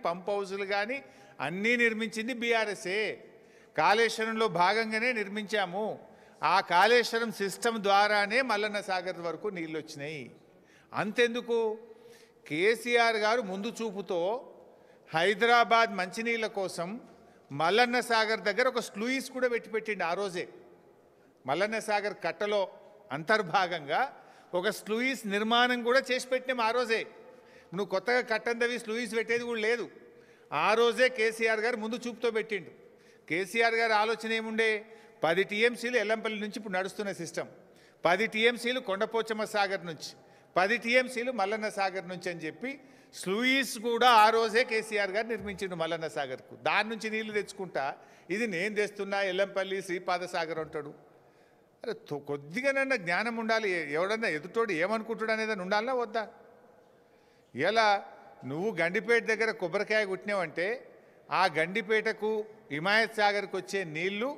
Pump హౌజులు కానీ అన్నీ నిర్మించింది బీఆర్ఎస్ఏ. కాళేశ్వరంలో భాగంగానే నిర్మించాము. ఆ కాళేశ్వరం సిస్టమ్ ద్వారానే మల్లన్న సాగర్ వరకు నీళ్ళు వచ్చినాయి. అంతెందుకు, కేసీఆర్ గారు ముందు చూపుతో హైదరాబాద్ మంచినీళ్ళ కోసం మల్లన్న సాగర్ దగ్గర ఒక స్లూయిస్ కూడా పెట్టిండు. ఆ రోజే మల్లన్న సాగర్ కట్టలో అంతర్భాగంగా ఒక స్లూయిస్ నిర్మాణం కూడా చేసి పెట్టినాం. ఆ రోజే నువ్వు కొత్తగా కట్టందవి స్లూయిస్ పెట్టేది కూడా లేదు. ఆ రోజే కేసీఆర్ గారు ముందు చూపుతో పెట్టిండు. కేసీఆర్ గారు ఆలోచన ఏముండే, 10 టీఎంసీలు ఎల్లంపల్లి నుంచి ఇప్పుడు నడుస్తున్న సిస్టమ్, 10 టీఎంసీలు కొండపోచమ్మ సాగర్ నుంచి, 10 టీఎంసీలు మల్లన్న సాగర్ నుంచి అని చెప్పి స్లూయిస్ కూడా ఆ రోజే కేసీఆర్ గారు నిర్మించిండు మల్లన్న సాగర్కు. దాని నుంచి నీళ్లు తెచ్చుకుంటా ఇది నేను తెస్తున్నా ఎల్లంపల్లి శ్రీపాద సాగర్ అంటాడు. అరే కొద్దిగానన్నా జ్ఞానం ఉండాలి. ఎవడన్నా ఎదుటోడు ఏమనుకుంటాడు అనేది ఉండాలన్నా వద్దా? ఇలా నువ్వు గండిపేట దగ్గర కొబ్బరికాయ కొట్టినావంటే ఆ గండిపేటకు హిమాయత్ సాగర్కి వచ్చే నీళ్లు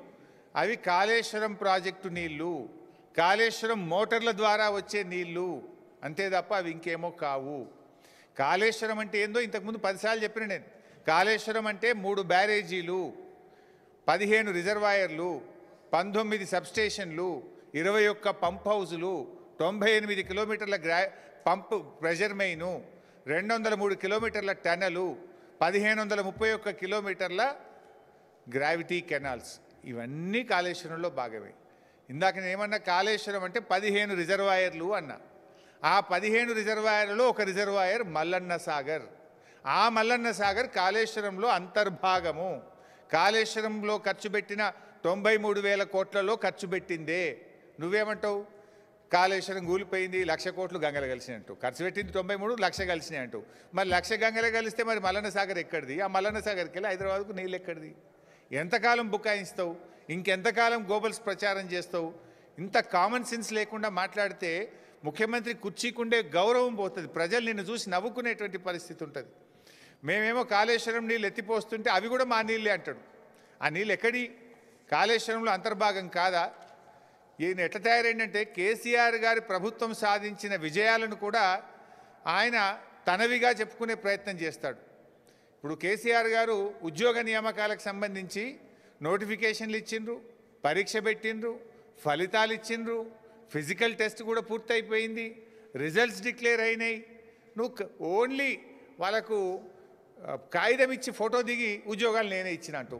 అవి కాళేశ్వరం ప్రాజెక్టు నీళ్లు, కాళేశ్వరం మోటార్ల ద్వారా వచ్చే నీళ్లు అంతే తప్ప అవి ఇంకేమో కావు. కాళేశ్వరం అంటే ఏందో ఇంతకుముందు 10 సార్లు చెప్పిన నేను. కాళేశ్వరం అంటే 3 బ్యారేజీలు, 15 రిజర్వాయర్లు, 19 సబ్స్టేషన్లు, 21 పంప్ హౌజులు, 98 కిలోమీటర్ల పంప్ ప్రెషర్ మెయిను, 203 కిలోమీటర్ల టనలు, 1531 కిలోమీటర్ల గ్రావిటీ కెనాల్స్, ఇవన్నీ కాళేశ్వరంలో భాగమే. ఇందాక నేను ఏమన్నా, కాళేశ్వరం అంటే 15 రిజర్వాయర్లు అన్నా. ఆ 15 రిజర్వాయర్లలో ఒక రిజర్వాయర్ మల్లన్న సాగర్. ఆ మల్లన్న సాగర్ కాళేశ్వరంలో అంతర్భాగము. కాళేశ్వరంలో ఖర్చు పెట్టిన 93,000 కోట్లలో ఖర్చు పెట్టిందే. నువ్వేమంటావు? కాళేశ్వరం కూలిపోయింది, 1,00,000 కోట్లు గంగలు కలిసినట్టు. ఖర్చు పెట్టింది 93, 1,00,000 కలిసినాయి అంటూ. మరి 1,00,000 గంగలు కలిస్తే మరి మల్లన్న సాగర్ ఎక్కడిది? ఆ మల్లన్న సాగర్కి వెళ్ళి హైదరాబాద్కు నీళ్ళు ఎక్కడిది? ఎంతకాలం బుకాయిస్తావు? ఇంకెంతకాలం గోబల్స్ ప్రచారం చేస్తావు? ఇంత కామన్ సెన్స్ లేకుండా మాట్లాడితే ముఖ్యమంత్రి కుర్చీకుండే గౌరవం పోతుంది. ప్రజలు నిన్ను చూసి నవ్వుకునేటువంటి పరిస్థితి ఉంటుంది. మేమేమో కాళేశ్వరం నీళ్ళు ఎత్తిపోస్తుంటే అవి కూడా మా నీళ్ళే అంటాడు. ఆ నీళ్ళు ఎక్కడి? కాళేశ్వరంలో అంతర్భాగం కాదా? ఈయన ఎట్లా తయారైందంటే కేసీఆర్ గారి ప్రభుత్వం సాధించిన విజయాలను కూడా ఆయన తనవిగా చెప్పుకునే ప్రయత్నం చేస్తాడు. ఇప్పుడు కేసీఆర్ గారు ఉద్యోగ నియామకాలకు సంబంధించి నోటిఫికేషన్లు ఇచ్చిండ్రు, పరీక్ష పెట్టిండ్రు, ఫలితాలు ఇచ్చిండ్రు, ఫిజికల్ టెస్ట్ కూడా పూర్తయిపోయింది, రిజల్ట్స్ డిక్లేర్ అయినాయి. నువ్వు ఓన్లీ వాళ్ళకు కాగితం ఇచ్చి ఫోటో దిగి ఉద్యోగాలు నేనే ఇచ్చినట్టు.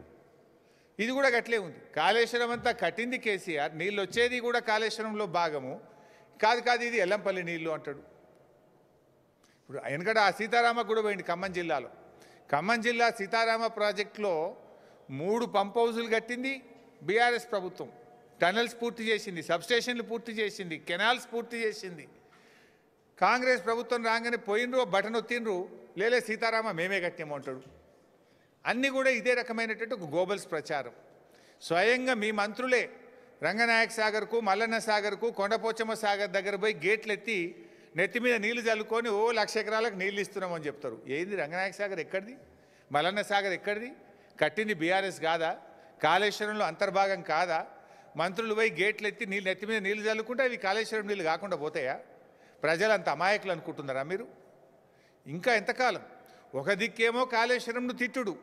ఇది కూడా గట్లే ఉంది. కాళేశ్వరం అంతా కట్టింది కేసీఆర్, నీళ్ళు వచ్చేది కూడా కాళేశ్వరంలో భాగము. కాదు ఇది ఎల్లంపల్లి నీళ్ళు అంటాడు. ఇప్పుడు వెనకట ఆ సీతారామ కూడా పోయింది ఖమ్మం జిల్లాలో. ఖమ్మం జిల్లా సీతారామ ప్రాజెక్టులో 3 పంప్ హౌజులు కట్టింది బీఆర్ఎస్ ప్రభుత్వం. టనల్స్ పూర్తి చేసింది, సబ్స్టేషన్లు పూర్తి చేసింది, కెనాల్స్ పూర్తి చేసింది. కాంగ్రెస్ ప్రభుత్వం రాగానే పోయినరు, బటన్ ఒత్తిండ్రు, లేలే సీతారామ మేమే కట్టామంటాడు. అన్నీ కూడా ఇదే రకమైనటువంటి ఒక గోబల్స్ ప్రచారం. స్వయంగా మీ మంత్రులే రంగనాయక సాగర్కు, మల్లన్న సాగర్కు, కొండపోచమ్మ సాగర్ దగ్గర పోయి గేట్లు ఎత్తి నెత్తి మీద నీళ్లు చల్లుకొని 1,00,000 ఎకరాలకు నీళ్ళు ఇస్తున్నామని చెప్తారు. ఏంది రంగనాయక సాగర్ ఎక్కడిది? మల్లన్న సాగర్ ఎక్కడిది? కట్టింది బీఆర్ఎస్ కాదా? కాళేశ్వరంలో అంతర్భాగం కాదా? మంత్రులు పోయి గేట్లు ఎత్తి నెత్తి మీద నీళ్లు చల్లుకుంటే అవి కాళేశ్వరం నీళ్ళు కాకుండా పోతాయా? ప్రజలంత అమాయకులు అనుకుంటున్నారా మీరు? ఇంకా ఎంతకాలం? ఒక దిక్కేమో కాళేశ్వరంను తిట్టుడు,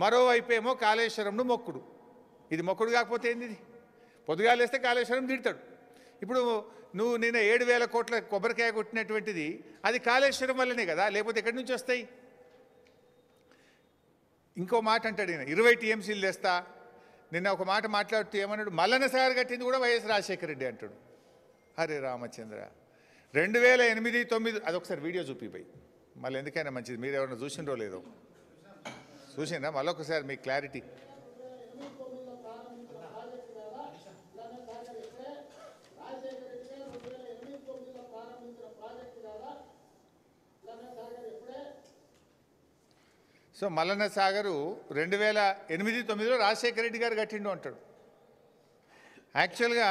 మరోవైపేమో కాళేశ్వరంను మొక్కుడు. ఇది మొక్కుడు కాకపోతే ఏంది? పొద్దుగాలేస్తే కాళేశ్వరం తిడతాడు. ఇప్పుడు నువ్వు నిన్న 7,000 కోట్ల కొబ్బరికాయ కొట్టినటువంటిది అది కాళేశ్వరం వల్లనే కదా, లేకపోతే ఎక్కడి నుంచి వస్తాయి? ఇంకో మాట అంటాడు ఈయన, 20 టీఎంసీలు తెస్తా. నిన్న ఒక మాట మాట్లాడుతూ ఏమన్నాడు, మల్లన్న సాగర్ కట్టింది కూడా వైఎస్ రాజశేఖర రెడ్డి అంటాడు. హరే రామచంద్ర, 2008, 2009 అదొకసారి వీడియో చూపిపోయి మళ్ళీ ఎందుకైనా మంచిది. మీరు ఎవరైనా చూసిండ్రో లేదో చూసిండ్రా? మళ్ళొకసారి మీకు క్లారిటీ. సో మల్లన్న సాగరు 2008, 2009లో రాజశేఖర రెడ్డి గారు కట్టిండు అంటాడు. యాక్చువల్గా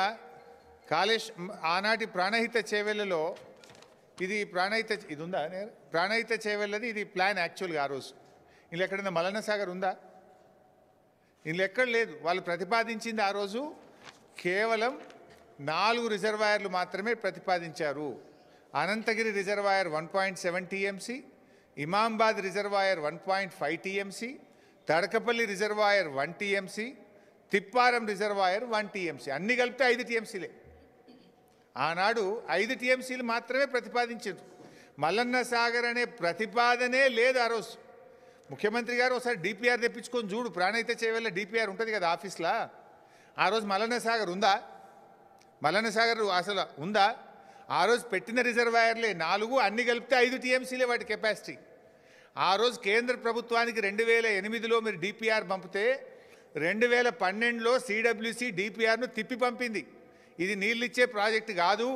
ఆనాటి ప్రాణహిత చేవెళ్ళలో ఇది ఇది ఉందా? ప్రాణహిత చేవెళ్ళది ఇది ప్లాన్ యాక్చువల్గా. ఆ రోజు ఇందులో ఎక్కడైనా మల్లన్న సాగర్ ఉందా? ఇందులో ఎక్కడ లేదు. వాళ్ళు ప్రతిపాదించింది ఆ రోజు కేవలం 4 రిజర్వాయర్లు మాత్రమే ప్రతిపాదించారు. Anantagiri reservoir 1.7 TMC, Imambad reservoir 1.5 TMC, Tadakapalli reservoir 1 TMC, Tipparam reservoir 1 TMC, అన్ని కలిపితే 5 టీఎంసీలే. ఆనాడు 5 టీఎంసీలు మాత్రమే ప్రతిపాదించారు. మల్లన్న సాగర్ అనే ప్రతిపాదనే లేదు ఆ రోజు. ముఖ్యమంత్రి గారు ఒకసారి డిపిఆర్ తెప్పించుకొని చూడు, ప్రాణైతే చేయవల్ల డిపిఆర్ ఉంటుంది కదా ఆఫీస్లో. ఆ రోజు మల్లన్న సాగర్ ఉందా? మల్లన్న సాగర్ అసలు ఉందా? ఆ రోజు పెట్టిన రిజర్వాయర్లే 4, అన్ని కలిపితే 5 టీఎంసీలే వాటి కెపాసిటీ. ఆ రోజు కేంద్ర ప్రభుత్వానికి 2008లో మీరు డిపిఆర్ పంపితే 2012లో సిడబ్ల్యూసి డిపిఆర్ను తిప్పి పంపింది. ఇది నీళ్ళిచ్చే ప్రాజెక్టు కాదు,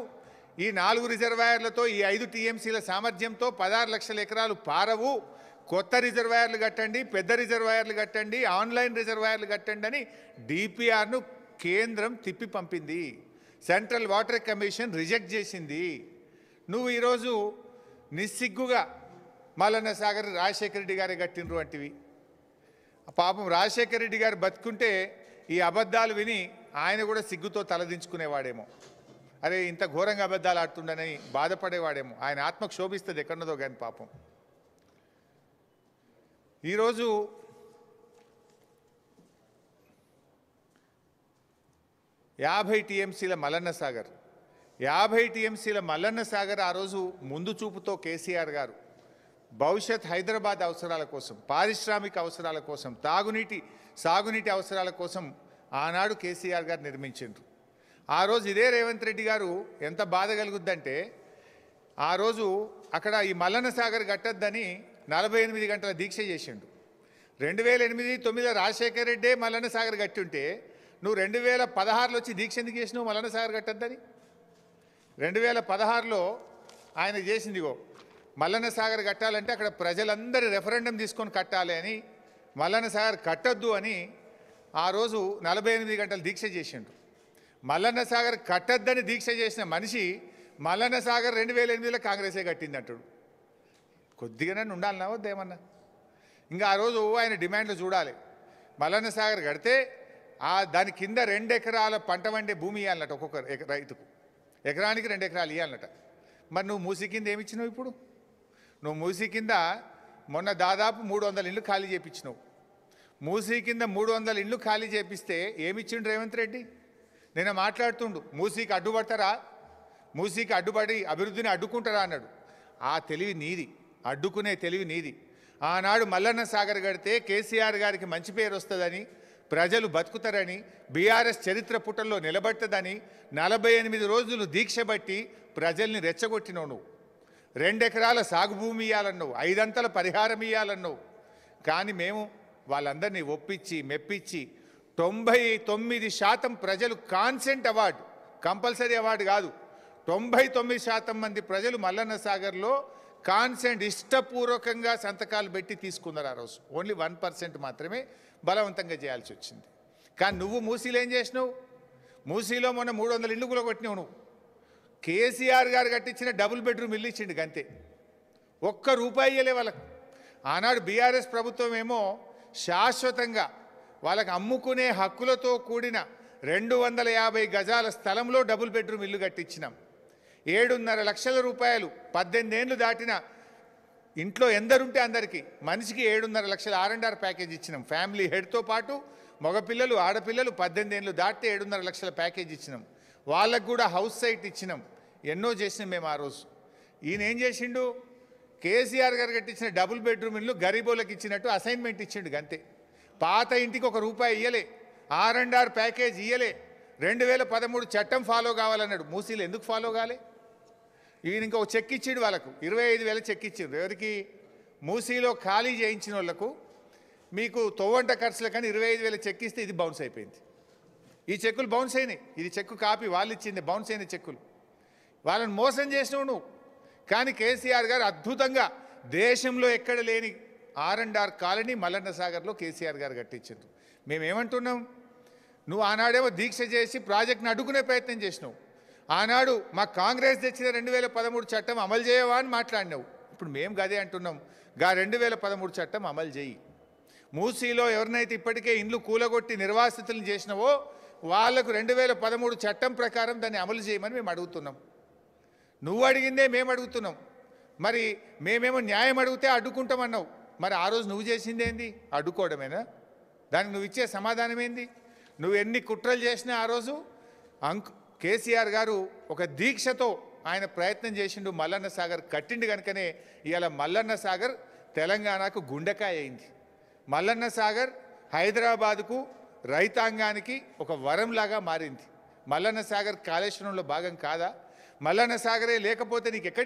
ఈ 4 రిజర్వాయర్లతో ఈ 5 టీఎంసీల సామర్థ్యంతో 16 లక్షల ఎకరాలు పారవు, కొత్త రిజర్వాయర్లు కట్టండి, పెద్ద రిజర్వాయర్లు కట్టండి, ఆన్లైన్ రిజర్వాయర్లు కట్టండి అని డిపిఆర్ను కేంద్రం తిప్పి పంపింది. సెంట్రల్ వాటర్ కమిషన్ రిజెక్ట్ చేసింది. నువ్వు ఈరోజు నిస్సిగ్గుగా మల్లన్న సాగర్ రాజశేఖర రెడ్డి గారే కట్టినరు అంటివి. పాపం రాజశేఖర రెడ్డి గారు బతుకుంటే ఈ అబద్ధాలు విని ఆయన కూడా సిగ్గుతో తలదించుకునేవాడేమో. అరే ఇంత ఘోరంగా అబద్ధాలు ఆడుతుండని బాధపడేవాడేమో. ఆయన ఆత్మకు శోభిస్తుంది ఎక్కడున్నదో కానీ పాపం. ఈరోజు యాభై టీఎంసీల మల్లన్న సాగర్, 50 టీఎంసీల మల్లన్న సాగర్ ఆ రోజు ముందు చూపుతో కేసీఆర్ గారు భవిష్యత్ హైదరాబాద్ అవసరాల కోసం, పారిశ్రామిక అవసరాల కోసం, సాగునీటి అవసరాల కోసం ఆనాడు కేసీఆర్ గారు నిర్మించారు. ఆ రోజు ఇదే రేవంత్ రెడ్డి గారు ఎంత బాధ కలుగుద్దంటే, ఆ రోజు అక్కడ ఈ మల్లన్న సాగర్ కట్టద్దని 48 గంటల దీక్ష చేసిండు. 2008-9 రాజశేఖర రెడ్డే మల్లన్న సాగర్ కట్టి ఉంటే నువ్వు 2016లో వచ్చి దీక్ష ఎందుకు చేసినావు మల్లన్న సాగర్ కట్టద్దని? 2016లో ఆయన చేసిందిగో మల్లన్న సాగర్ కట్టాలంటే అక్కడ ప్రజలందరి రెఫరెండం తీసుకొని కట్టాలి అని, మల్లన్న సాగర్ కట్టద్దు అని ఆ రోజు 48 గంటల దీక్ష చేసిండు. మల్లన్న సాగర్ కట్టద్దని దీక్ష చేసిన మనిషి మల్లన్న సాగర్ 2008లో కాంగ్రెసే కట్టింది అంటాడు. కొద్దిగానే ఉండాలన్నా వద్దేమన్నా? ఇంకా ఆ రోజు ఆయన డిమాండ్లు చూడాలి. మల్లన్న సాగర్ కడితే దాని కింద 2 ఎకరాల పంట వండే భూమి ఇవ్వాలన్నట ఒక్కొక్క రైతుకు, ఎకరానికి 2 ఎకరాలు ఇవ్వాలన్నట. మరి నువ్వు మూసీ కింద ఏమిచ్చినావు? ఇప్పుడు నువ్వు మూసీ కింద మొన్న దాదాపు 300 ఇళ్ళు ఖాళీ చేయించినావు. మూసీ కింద 300 ఇళ్ళు ఖాళీ చేపిస్తే ఏమిచ్చిండు రేవంత్ రెడ్డి? నిన్న మాట్లాడుతుండు, మూసీకి అడ్డుపడతారా, మూసీకి అడ్డుపడి అభివృద్ధిని అడ్డుకుంటారా అన్నాడు. ఆ తెలివి నీది, అడ్డుకునే తెలివి నీది. ఆనాడు మల్లన్న సాగర్ కడితే కేసీఆర్ గారికి మంచి పేరు వస్తుందని, ప్రజలు బతుకుతారని, బీఆర్ఎస్ చరిత్ర పుటల్లో నిలబడుతుందని 48 రోజులు దీక్ష బట్టి ప్రజల్ని రెచ్చగొట్టినావు. నువ్వు 2 ఎకరాల సాగు భూమి ఇవ్వాలన్నావు, 5 అంతల పరిహారం ఇవ్వాలన్నావు. కానీ మేము వాళ్ళందరినీ ఒప్పించి మెప్పించి 99% ప్రజలు కాన్సెంట్ అవార్డు, కంపల్సరీ అవార్డు కాదు, 99% మంది ప్రజలు మల్లన్న సాగర్లో కాన్సెంట్ ఇష్టపూర్వకంగా సంతకాలు పెట్టి తీసుకున్నారు. ఆ రోజు ఓన్లీ 1% మాత్రమే బలవంతంగా చేయాల్సి వచ్చింది. కానీ నువ్వు మూసీలో ఏం చేసినావు? మూసీలో మొన్న 300 ఇళ్ళు కూడా కొట్టినావు నువ్వు. కేసీఆర్ గారు కట్టించిన డబుల్ బెడ్రూమ్ ఇల్లు ఇచ్చిండు గంతే, ₹1 ఇయ్యలే వాళ్ళకు. ఆనాడు బీఆర్ఎస్ ప్రభుత్వం ఏమో శాశ్వతంగా వాళ్ళకి అమ్ముకునే హక్కులతో కూడిన 250 గజాల స్థలంలో డబుల్ బెడ్రూమ్ ఇల్లు కట్టించినాం. 7.5 లక్షల రూపాయలు 18 ఏళ్ళు దాటిన ఇంట్లో ఎందరుంటే అందరికీ మనిషికి 7.5 లక్షల R&R ప్యాకేజ్ ఇచ్చినాం. ఫ్యామిలీ హెడ్తో పాటు మగపిల్లలు ఆడపిల్లలు 18 ఏళ్ళు దాటితే 7.5 లక్షల ప్యాకేజ్ ఇచ్చినాం. వాళ్ళకు కూడా హౌస్ సైట్ ఇచ్చినాం. ఎన్నో చేసినాం మేము ఆ రోజు. ఈయన ఏం చేసిండు? కేసీఆర్ గారు కట్టించిన డబుల్ బెడ్రూమ్ ఇల్లు గరీబోళ్ళకి ఇచ్చినట్టు అసైన్మెంట్ ఇచ్చిండు గంతే. పాత ఇంటికి ₹1 ఇయ్యలే, R&R ప్యాకేజ్ ఇయ్యలే. 2013 చట్టం ఫాలో కావాలన్నాడు. మూసీలు ఎందుకు ఫాలో కాలే? ఈయన ఇంకొక చెక్ ఇచ్చిండు వాళ్ళకు, 25,000 చెక్ ఇచ్చిండు. ఎవరికి? మూసీలో ఖాళీ చేయించిన వాళ్ళకు. మీకు తొవ్వంట ఖర్చుల కానీ 25,000 చెక్ ఇస్తే ఇది బౌన్స్ అయిపోయింది. ఈ చెక్కులు బౌన్స్ అయినాయి. ఇది చెక్కు కాపీ, వాళ్ళు ఇచ్చింది బౌన్స్ అయిన చెక్కులు. వాళ్ళని మోసం చేసినావు నువ్వు. కానీ కేసీఆర్ గారు అద్భుతంగా దేశంలో ఎక్కడ లేని R&R కాలనీ మల్లన్న సాగర్లో కేసీఆర్ గారు కట్టించారు. మేమేమంటున్నాం? నువ్వు ఆనాడేమో దీక్ష చేసి ప్రాజెక్ట్ని అడ్డుకునే ప్రయత్నం చేసినావు. ఆనాడు మా కాంగ్రెస్ తెచ్చిన 2013 చట్టం అమలు చేయవా అని మాట్లాడినావు. ఇప్పుడు మేము గదే అంటున్నాం, 2013 చట్టం అమలు చేయి. మూసీలో ఎవరినైతే ఇప్పటికే ఇండ్లు కూలగొట్టి నిర్వాసితులను చేసినావో వాళ్లకు 2013 చట్టం ప్రకారం దాన్ని అమలు చేయమని మేము అడుగుతున్నాం. నువ్వు అడిగిందే మేము అడుగుతున్నాం. మరి మేమేమో న్యాయం అడిగితే అడ్డుకుంటామన్నావు. మరి ఆ రోజు నువ్వు చేసింది ఏంది? అడ్డుకోవడమేనా? దానికి నువ్వు ఇచ్చే సమాధానం ఏంది? నువ్వు ఎన్ని కుట్రలు చేసినా ఆ రోజు కేసీఆర్ గారు ఒక దీక్షతో ఆయన ప్రయత్నం చేసిండు, మల్లన్న సాగర్ కట్టిండు కనుకనే ఇవాళ మల్లన్న సాగర్ తెలంగాణకు గుండెకాయ అయింది. మల్లన్న సాగర్ హైదరాబాదుకు రైతాంగానికి ఒక వరంలాగా మారింది. మల్లన్న సాగర్ కాళేశ్వరంలో భాగం కాదా? మల్లన్న సాగరే లేకపోతే నీకు ఎక్కడ